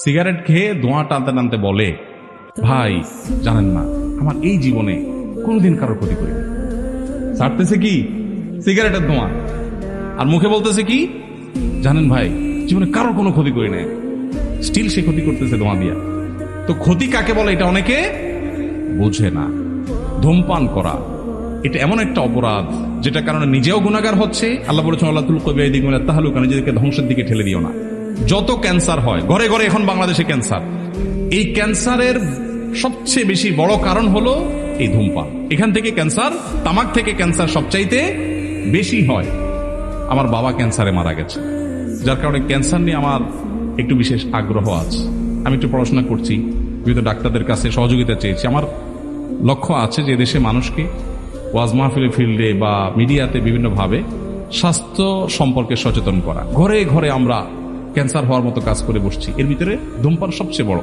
Cigarette খেয়ে ধোঁয়া টানতে টানতে বলে, ভাই জানেন না, আমার এই জীবনে কোনোদিন কারোর ক্ষতি করিনি। ছাড়তেছে কি? সিগারেটের ধোঁয়া। আর মুখে বলতেছে কি? জানেন ভাই, জীবনে কারোর কোনো ক্ষতি করি না। স্টিল সে ক্ষতি করতেছে ধোঁয়া দিয়া। তো ক্ষতি কাকে বলে এটা অনেকে বোঝে না। ধূমপান করা এটা এমন একটা অপরাধ যেটা কারণে নিজেও গুনাহগার হচ্ছে। আল্লাহ বলেছেন, আল্লাহ তুলকু বিআইদিকুম ইলা তাহলুকা, নিজেদেরকে ধ্বংসের দিকে ঠেলে দিও না। যত ক্যান্সার হয়, ঘরে ঘরে এখন বাংলাদেশে ক্যান্সার, এই ক্যান্সারের সবচেয়ে বেশি বড় কারণ হলো এই ধূমপান। এখান থেকে ক্যান্সার, তামাক থেকে ক্যান্সার সবচাইতে বেশি হয়। আমার বাবা ক্যান্সারে মারা গেছে, যার কারণে ক্যান্সার নিয়ে আমার একটু বিশেষ আগ্রহ আছে। আমি একটু পড়াশোনা করছি, বিভিন্ন ডাক্তারদের কাছে সহযোগিতা চেয়েছি। আমার লক্ষ্য আছে যে দেশে মানুষকে ওয়াজ মাহফিলের ফিল্ডে বা মিডিয়াতে বিভিন্নভাবে স্বাস্থ্য সম্পর্কে সচেতন করা। ঘরে ঘরে আমরা ক্যান্সার হওয়ার মতো কাজ করে বসছি, এর ভিতরে ধূমপান সবচেয়ে বড়।